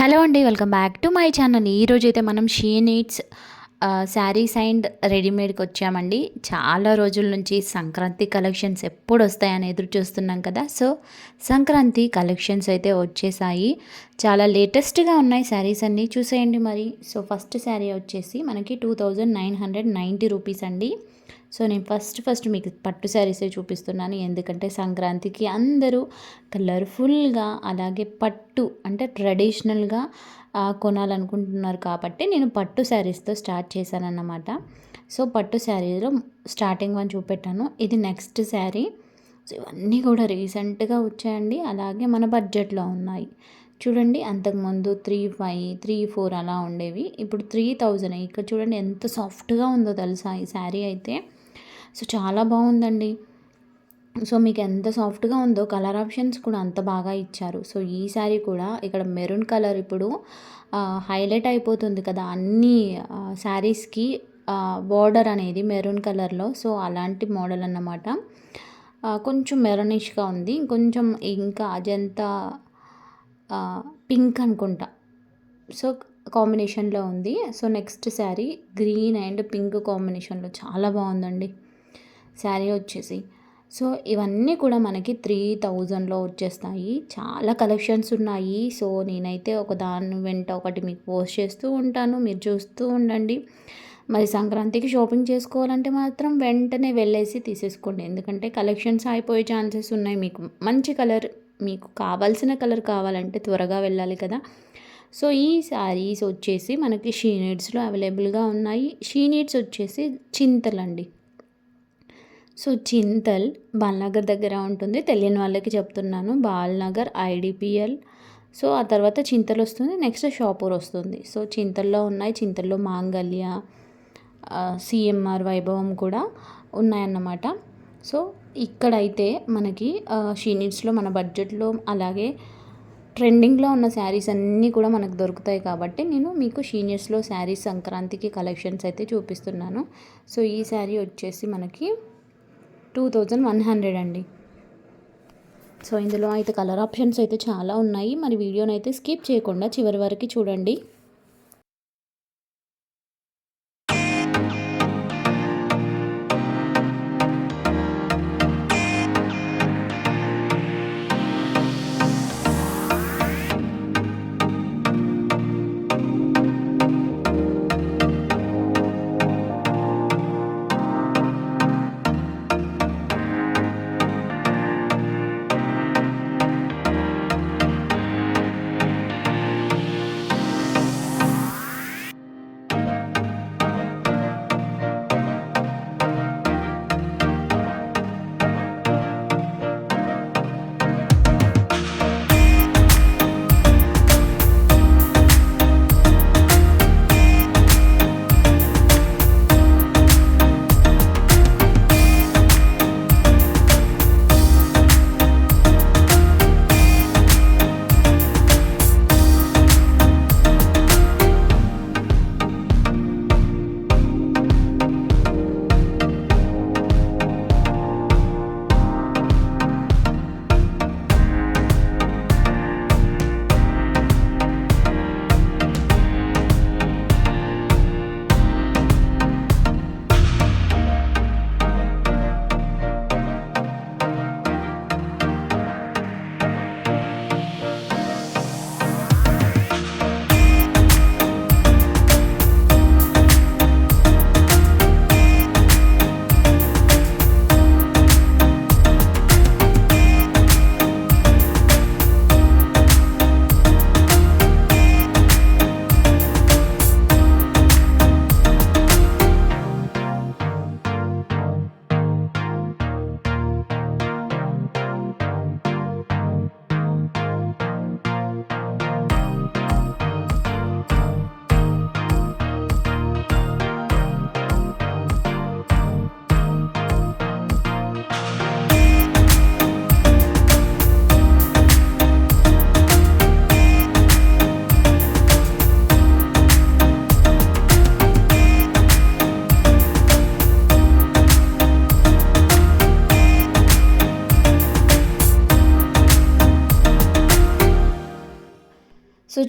Hello అండి. Welcome back to my channel. ఈరోజైతే మనం షీ నీడ్స్ శారీస్ అండ్ రెడీమేడ్కి వచ్చామండి. చాలా రోజుల నుంచి సంక్రాంతి కలెక్షన్స్ ఎప్పుడు వస్తాయని ఎదురు చూస్తున్నాం కదా. సో సంక్రాంతి కలెక్షన్స్ అయితే వచ్చేసాయి. చాలా లేటెస్ట్గా ఉన్నాయి శారీస్ అన్నీ, చూసేయండి మరి. సో ఫస్ట్ శారీ వచ్చేసి మనకి 2990 రూపీస్ అండి. సో నేను ఫస్ట్ మీకు పట్టు శారీసే చూపిస్తున్నాను, ఎందుకంటే సంక్రాంతికి అందరూ కలర్ఫుల్గా అలాగే పట్టు అంటే ట్రెడిషనల్గా కొనాలనుకుంటున్నారు కాబట్టి నేను పట్టు శారీస్తో స్టార్ట్ చేశానన్నమాట. సో పట్టు శారీలో స్టార్టింగ్ వన్ చూపెట్టాను, ఇది నెక్స్ట్ శారీ. సో ఇవన్నీ కూడా రీసెంట్గా వచ్చాయండి, అలాగే మన బడ్జెట్లో ఉన్నాయి. చూడండి, అంతకుముందు 3500, 3400 అలా ఉండేవి, ఇప్పుడు 3000. ఇక్కడ చూడండి ఎంత సాఫ్ట్గా ఉందో తెలుసా ఈ శారీ అయితే. సో చాలా బాగుందండి. సో మీకు ఎంత సాఫ్ట్గా ఉందో కలర్ ఆప్షన్స్ కూడా అంత బాగా ఇచ్చారు. సో ఈ శారీ కూడా ఇక్కడ మెరూన్ కలర్ ఇప్పుడు హైలైట్ అయిపోతుంది కదా అన్ని శారీస్కి. బార్డర్ అనేది మెరూన్ కలర్లో, సో అలాంటి మోడల్ అన్నమాట. కొంచెం మెరూనిష్గా ఉంది, కొంచెం ఇంకా అజంతా పింక్ అనుకుంటా, సో కాంబినేషన్లో ఉంది. So next sari green and pink కాంబినేషన్లో చాలా బాగుందండి శారీ వచ్చేసి. సో ఇవన్నీ కూడా మనకి 3000లో వచ్చేస్తాయి. చాలా కలెక్షన్స్ ఉన్నాయి. సో నేనైతే ఒక దాని వెంట ఒకటి మీకు పోస్ట్ చేస్తూ ఉంటాను, మీరు చూస్తూ ఉండండి. మరి సంక్రాంతికి షాపింగ్ చేసుకోవాలంటే మాత్రం వెంటనే వెళ్ళేసి తీసేసుకోండి, ఎందుకంటే కలెక్షన్స్ అయిపోయే ఛాన్సెస్ ఉన్నాయి. మీకు మంచి కలర్, మీకు కావాల్సిన కలర్ కావాలంటే త్వరగా వెళ్ళాలి కదా. సో ఈ శారీస్ వచ్చేసి మనకి షీ నీడ్స్లో అవైలబుల్గా ఉన్నాయి. షీ నీడ్స్ వచ్చేసి చింతలండి. సో చింతల్ బాల్నగర్ దగ్గర ఉంటుంది, తెలియని వాళ్ళకి చెప్తున్నాను. బాల్నగర్ ఐడిపిఎల్, సో ఆ తర్వాత చింతల్ వస్తుంది, నెక్స్ట్ షాపూర్ వస్తుంది. సో చింతల్లో ఉన్నాయి, చింతల్లో మాంగళ్య, సిఎంఆర్ వైభవం కూడా ఉన్నాయన్నమాట. సో ఇక్కడైతే మనకి షీ నీడ్స్లో మన బడ్జెట్లో అలాగే ట్రెండింగ్లో ఉన్న శారీస్ అన్నీ కూడా మనకు దొరుకుతాయి కాబట్టి నేను మీకు షీ నీడ్స్లో శారీస్ సంక్రాంతికి కలెక్షన్స్ అయితే చూపిస్తున్నాను. సో ఈ శారీ వచ్చేసి మనకి 2100 అండి. సో ఇందులో అయితే కలర్ ఆప్షన్స్ అయితే చాలా ఉన్నాయి, మరి వీడియోని అయితే స్కిప్ చేయకుండా చివరి వరకు చూడండి.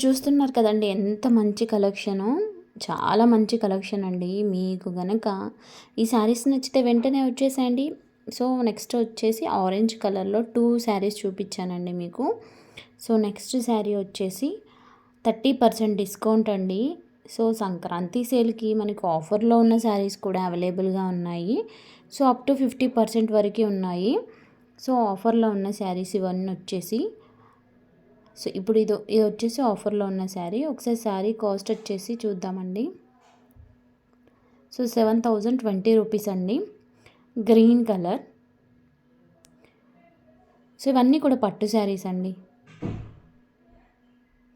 చూస్తున్నారు కదండీ ఎంత మంచి కలెక్షను. చాలా మంచి కలెక్షన్ అండి. మీకు గనక ఈ శారీస్ నచ్చితే వెంటనే వచ్చేసేయండి. సో నెక్స్ట్ వచ్చేసి ఆరెంజ్ కలర్‌లో 2 శారీస్ చూపించానండి మీకు. సో నెక్స్ట్ శారీ వచ్చేసి 30% డిస్కౌంట్ అండి. సో సంక్రాంతి సేల్‌కి మనకు ఆఫర్‌లో ఉన్న శారీస్ కూడా అవైలబుల్‌గా ఉన్నాయి. సో అప్ టు 50% వరకి ఉన్నాయి. సో ఆఫర్‌లో ఉన్న శారీస్ ఇవన్నీ వచ్చేసి సో ఇప్పుడు ఇది వచ్చేసి ఆఫర్‌లో ఉన్న శారీ. ఒకసారి శారీ కాస్ట్ వచ్చేసి చూద్దామండి. సో 7020 రూపీస్ అండి. Green colour. సో ఇవన్నీ కూడా పట్టు శారీస్ అండి.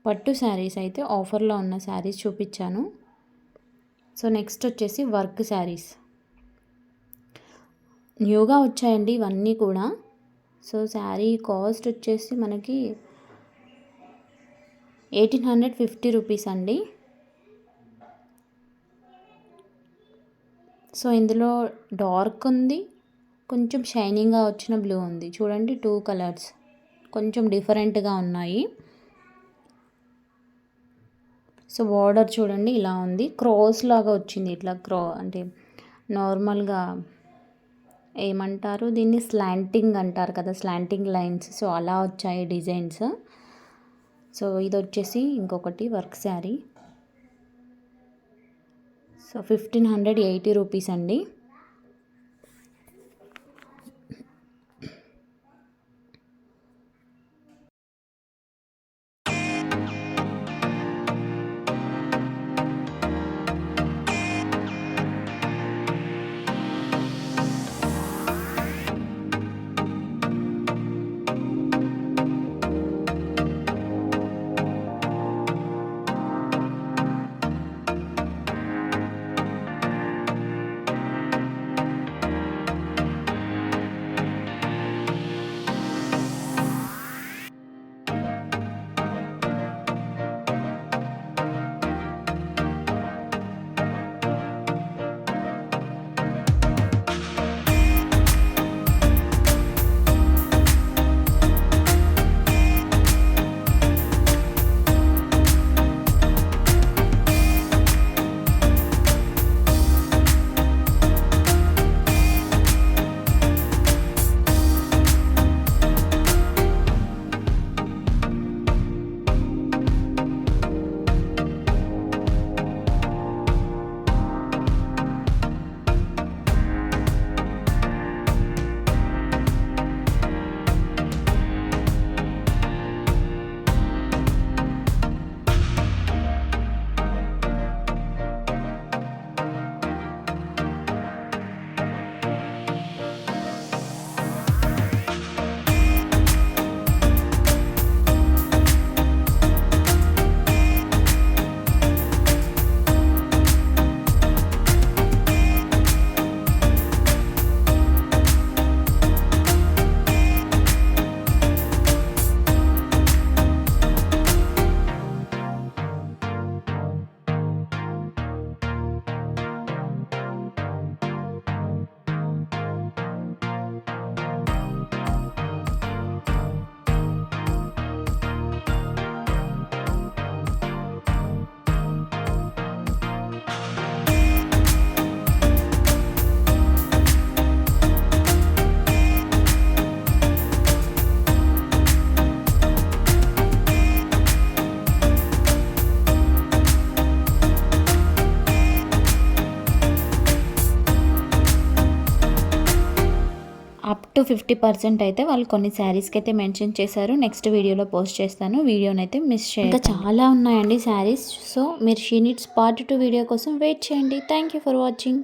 పట్టు శారీస్ అయితే ఆఫర్‌లో ఉన్న శారీస్ చూపించాను. సో నెక్స్ట్ వచ్చేసి వర్క్ శారీస్. న్యూగా వచ్చాయండి ఇవన్నీ కూడా. సో శారీ కాస్ట్ వచ్చేసి మనకి 1850 రూపీస్ అండి. సో ఇందులో డార్క్ ఉంది, కొంచెం షైనింగ్గా వచ్చిన బ్లూ ఉంది. చూడండి 2 కలర్స్ కొంచెం డిఫరెంట్గా ఉన్నాయి. సో బార్డర్ చూడండి ఇలా ఉంది, క్రాస్ లాగా వచ్చింది. ఇట్లా అంటే నార్మల్గా ఏమంటారు దీన్ని, స్లాంటింగ్ అంటారు కదా, స్లాంటింగ్ లైన్స్. సో అలా వచ్చాయి డిజైన్స్. సో ఇది వచ్చేసి ఇంకొకటి వర్క్ శారీ. సో 1580 రూపీస్ అండి. అప్ టు 50% అయితే వాళ్ళు కొన్ని శారీస్కి అయితే మెన్షన్ చేశారు. నెక్స్ట్ వీడియోలో పోస్ట్ చేస్తాను. వీడియోనైతే మిస్ చేయండి. ఇంకా చాలా ఉన్నాయండి శారీస్. సో మీరు షీ నీడ్స్ పార్ట్ 2 వీడియో కోసం వెయిట్ చేయండి. Thank you for watching.